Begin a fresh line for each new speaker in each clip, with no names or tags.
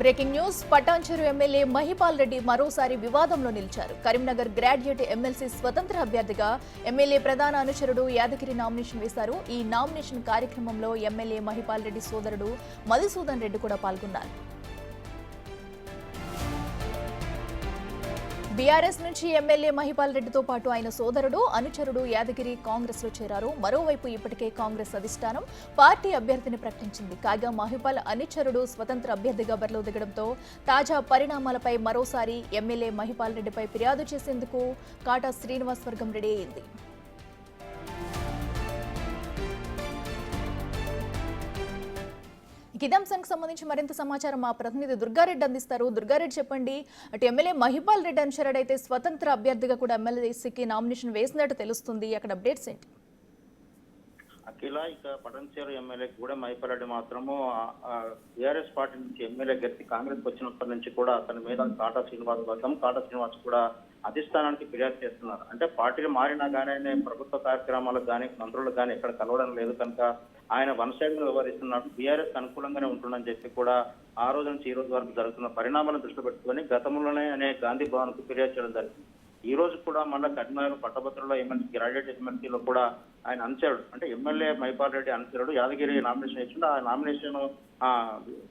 Breaking news. Patancheru MLA Mahipal Reddy మరోసారి వివాదంలో నిలిచారు. కరీంనగర్ గ్రాడ్యుయేట్ ఎమ్మెల్సీ స్వతంత్ర అభ్యర్థిగా ఎమ్మెల్యే ప్రధాన అనుచరుడు యాదగిరి నామినేషన్ వేశారు. ఈ నామినేషన్ కార్యక్రమంలో ఎమ్మెల్యే మహిపాల్ రెడ్డి సోదరుడు మధుసూదన్ రెడ్డి కూడా పాల్గొన్నారు. బీఆర్ఎస్ నుంచి ఎమ్మెల్యే మహిపాల్ రెడ్డితో పాటు ఆయన సోదరుడు అనుచరుడు యాదగిరి కాంగ్రెస్ లో చేరారు. మరోవైపు ఇప్పటికే కాంగ్రెస్ అధిష్టానం పార్టీ అభ్యర్థిని ప్రకటించింది. కాగా మహిపాల్ అనుచరుడు స్వతంత్ర అభ్యర్థిగా బరిలో దిగడంతో తాజా పరిణామాలపై మరోసారి ఎమ్మెల్యే మహిపాల్ రెడ్డిపై ఫిర్యాదు చేసేందుకు కాటా శ్రీనివాస్ వర్గం రెడీ అయింది. ఇదే అంశానికి సంబంధించి మరింత సమాచారం మా ప్రతినిధి దుర్గారెడ్డి అందిస్తారు. దుర్గారెడ్డి, చెప్పండి. అటు ఎమ్మెల్యే మహిపాల్ రెడ్డి అనుచరుడైతే స్వతంత్ర అభ్యర్థిగా కూడా ఎమ్మెల్యేసీకి నామినేషన్ వేసినట్టు తెలుస్తుంది. అక్కడ అప్డేట్స్ ఏంటి?
అఖిల, ఇక పటాన్చెరు ఎమ్మెల్యే కూడా మహిపాల్ రెడ్డి మాత్రము టీఆర్ఎస్ పార్టీ నుంచి ఎమ్మెల్యే గెలిచి కాంగ్రెస్ వచ్చినప్పటి నుంచి కూడా అతని మీద కాటా శ్రీనివాస్ కూడా అధిష్టానానికి ఫిర్యాదు చేస్తున్నారు. అంటే పార్టీలు మారినా కానీ ప్రభుత్వ కార్యక్రమాలకు కానీ మంత్రులకు కానీ ఎక్కడ కలవడం లేదు కనుక ఆయన వన్ సైడ్ గా వ్యవహరిస్తున్నాడు. బీఆర్ఎస్ అనుకూలంగానే ఉంటుందని చెప్పి కూడా ఆ రోజు నుంచి ఈ రోజు వరకు జరుగుతున్న పరిణామాలను దృష్టిలో పెట్టుకుని గతంలోనే అనే గాంధీ భవన్ కు ఫిర్యాదు చేయడం జరిగింది. ఈ రోజు కూడా మళ్ళీ కరీంనగర్ పట్టభద్రుల ఎమ్మెల్సీ గ్రాడ్యుయేట్ ఎమ్మెల్సీలో కూడా ఆయన అనుచరుడు, అంటే ఎమ్మెల్యే మహిపాల్ రెడ్డి అనుచరుడు యాదగిరి నామినేషన్ ఇచ్చిండు. ఆ నామినేషన్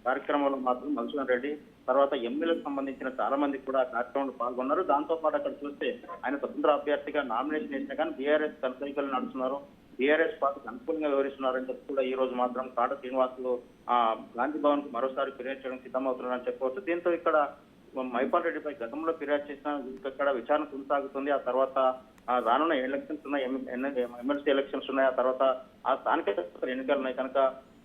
కార్యక్రమంలో మాత్రం మధుసూదన్ రెడ్డి తర్వాత ఎమ్మెల్యేలకు సంబంధించిన చాలా మంది కూడా కార్యక్రమంలో పాల్గొన్నారు. దాంతో పాటు అక్కడ చూస్తే ఆయన స్వతంత్ర అభ్యర్థిగా నామినేషన్ వేసినా కానీ బీఆర్ఎస్ కనసైకలు నడుస్తున్నారు, బీఆర్ఎస్ పార్టీకి అనుకూలంగా వివరిస్తున్నారని చెప్పి కూడా ఈ రోజు మాత్రం కాటా శ్రీనివాసులు గాంధీ భవన్ కు మరోసారి ఫిర్యాదు చేయడం సిద్ధమవుతున్నారని చెప్పవచ్చు. దీంతో ఇక్కడ మహిపాల్ రెడ్డిపై గతంలో ఫిర్యాదు చేసిన ఇక్కడ విచారణ కొనసాగుతుంది. ఆ తర్వాత రానున్న ఎలక్షన్స్ ఉన్నాయి, ఎమ్మెల్సీ ఎలక్షన్స్ ఉన్నాయి, ఆ తర్వాత ఆ స్థానిక ఎన్నికలు ఉన్నాయి కనుక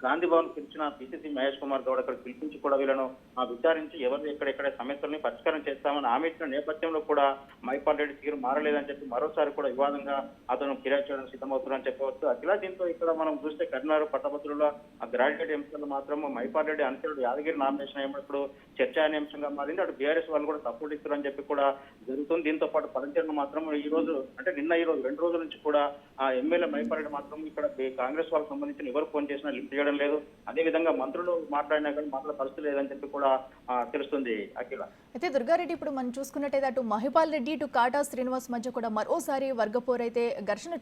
గాంధీ భవన్ పిలిచిన పిసిసి మహేష్ కుమార్ గౌడ్ అక్కడ పిలిపించి కూడా వీళ్ళను విచారించి ఎవరు ఎక్కడెక్కడ సమస్యల్ని పరిష్కారం చేస్తామని హామీ ఇచ్చిన నేపథ్యంలో కూడా మహిపాల్ రెడ్డి తీరు మారలేదని చెప్పి మరోసారి కూడా వివాదంగా అతను ఫిర్యాదు చేయడం సిద్ధమవుతున్నారని చెప్పవచ్చు. అఖిల, దీంతో ఇక్కడ మనం చూస్తే కరీంనగర్ పట్టభద్రుల గ్రాడ్యుయేట్ ఎంపీలు మాత్రం మహిపాల్ రెడ్డి అనుచరుడు యాదగిరి నామినేషన్ ఇప్పుడు చర్చానీయాంశంగా మారింది. అటు బీఆర్ఎస్ వాళ్ళు కూడా సపోర్ట్ ఇస్తారని చెప్పి కూడా జరుగుతుంది. దీంతో పాటు పరంచరణ మాత్రం ఈ రోజు అంటే నిన్న ఈ రోజు 2 రోజుల నుంచి కూడా ఆ ఎమ్మెల్యే మహిపాల్ రెడ్డి మాత్రం ఇక్కడ కాంగ్రెస్ వాళ్ళకి సంబంధించిన ఎవరు ఫోన్ చేసినా లిఫ్ట్ చేయడం లేదు, అదే విధంగా మంత్రులు మాట్లాడినా కానీ మాట్లాడే పరిస్థితి లేదని చెప్పి కూడా తెలుస్తుంది. అఖిల,
అయితే దుర్గారెడ్డి, ఇప్పుడు మనం చూసుకున్నట్టయితే అటు మహిపాల్ రెడ్డి ఇటు కాటా శ్రీనివాస్ మధ్య కూడా మరోసారి వర్గపోరు అయితే ఘర్షణ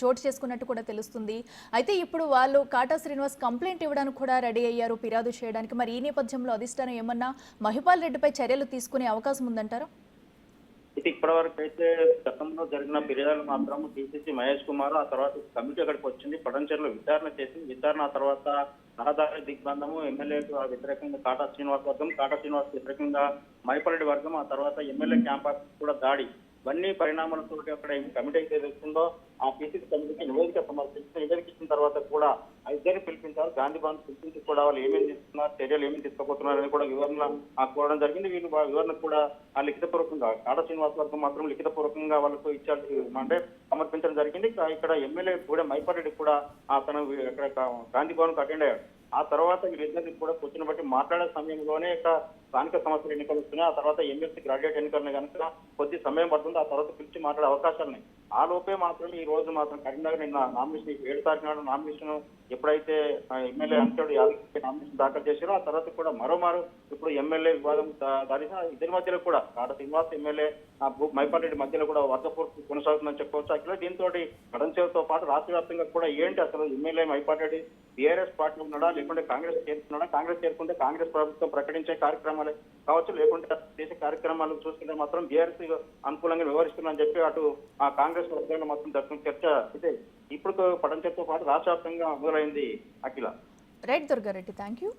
చోటు చేసుకున్నట్టు కూడా తెలుస్తుంది. అయితే ఇప్పుడు వాళ్ళు కాటా శ్రీనివాస్ కంప్లైంట్ ఇవ్వడానికి కూడా రెడీ అయ్యారు, ఫిర్యాదు చేయడానికి. మరి ఈ నేపథ్యంలో అధిష్టానం ఏమన్నా మహిపాల్ రెడ్డిపై చర్యలు తీసుకునే అవకాశం ఉందంటారా?
ఇది ఇప్పటివరకు అయితే గతంలో జరిగిన ఫిర్యాదులు మాత్రం టీసీసీ మహేష్ కుమార్ ఆ తర్వాత కమిటీ అక్కడికి వచ్చింది, పటాన్చెరులో విచారణ చేసింది. విచారణ ఆ తర్వాత రహదారి దిగ్బంధము ఎమ్మెల్యేకు వ్యతిరేకంగా కాటా శ్రీనివాస్ వర్గం, కాటా శ్రీనివాస్ వ్యతిరేకంగా మహిపాల్ రెడ్డి వర్గం, ఆ తర్వాత ఎమ్మెల్యే క్యాంపస్ కూడా దాడి, ఇవన్నీ పరిణామాలతో అక్కడ కమిటీ అయితే వస్తుందో ఆ పీసీసీ కమిటీకి నివేదిక సమర్పించిన నివేదిక ఇచ్చిన తర్వాత కూడా ఇద్దరిని పిలిపించారు. గాంధీ భవన్ పిలిపించి కూడా వాళ్ళు ఏమేమి చేస్తున్నారు, చర్యలు ఏమేమి తీసుకోబోతున్నారని కూడా వివరణ కోరడం జరిగింది. వీళ్ళు వివరణ కూడా లిఖితపూర్వకంగా కాటా శ్రీనివాస్ వర్గం మాత్రం లిఖితపూర్వకంగా వాళ్ళకు ఇచ్చారు, అంటే సమర్పించడం జరిగింది. ఇక్కడ ఎమ్మెల్యే కూడా మహిపాల్ రెడ్డి కూడా తను ఇక్కడ గాంధీ భవన్ కు అటెండ్ అయ్యాడు. ఆ తర్వాత వీళ్ళిద్దరిని కూడా కూర్చుని బట్టి మాట్లాడే సమయంలోనే స్థానిక సంస్థల ఎన్నికలు వస్తున్నాయి, ఆ తర్వాత ఎమ్మెల్సీ గ్రాడ్యుయేట్ ఎన్నికలను కనుక కొద్ది సమయం పడుతుంది, ఆ తర్వాత పిలిచి మాట్లాడే అవకాశాలున్నాయి. ఆ లోపే మాత్రం ఈ రోజు మాత్రం కరీంనగర్ నిన్న నామినేషన్ 7 తారీఖు నాడు నామినేషన్ ఎప్పుడైతే ఎమ్మెల్యే అంశాడు యాదగిరి నామినేషన్ దాఖలు చేశారో ఆ తర్వాత కూడా మరోమారు ఇప్పుడు ఎమ్మెల్యే వివాదం దారిన ఇద్దరి మధ్యలో కూడా కాటా శ్రీనివాస్ ఎమ్మెల్యే మహిపాల్ రెడ్డి మధ్యలో కూడా వర్గపోరు కొనసాగుతుందని చెప్పవచ్చు. అట్లా దీంతో పటాన్చెరుతో పాటు రాష్ట్ర వ్యాప్తంగా కూడా ఏంటి అసలు ఎమ్మెల్యే మహిపాల్ రెడ్డి బీఆర్ఎస్ పార్టీలో ఉన్నాడా లేకుంటే కాంగ్రెస్ చేరుతున్నాడా, కాంగ్రెస్ చేరుకుంటే కాంగ్రెస్ ప్రభుత్వం ప్రకటించే కార్యక్రమాలే కావచ్చు లేకుంటే చేసే కార్యక్రమాలు చూసుకుంటే మాత్రం బీఆర్ఎస్ అనుకూలంగా వ్యవహరిస్తుందని చెప్పి అటు ఆ కాంగ్రెస్ వర్గాల్లో మాత్రం జరుగుతున్న చర్చ ఇదే ఇప్పుడు పటాన్చెరుతో పాటు రాష్ట్ర వ్యాప్తంగా మొదలైంది. అఖిల,
రైట్ దుర్గారెడ్డి, థ్యాంక్ యూ.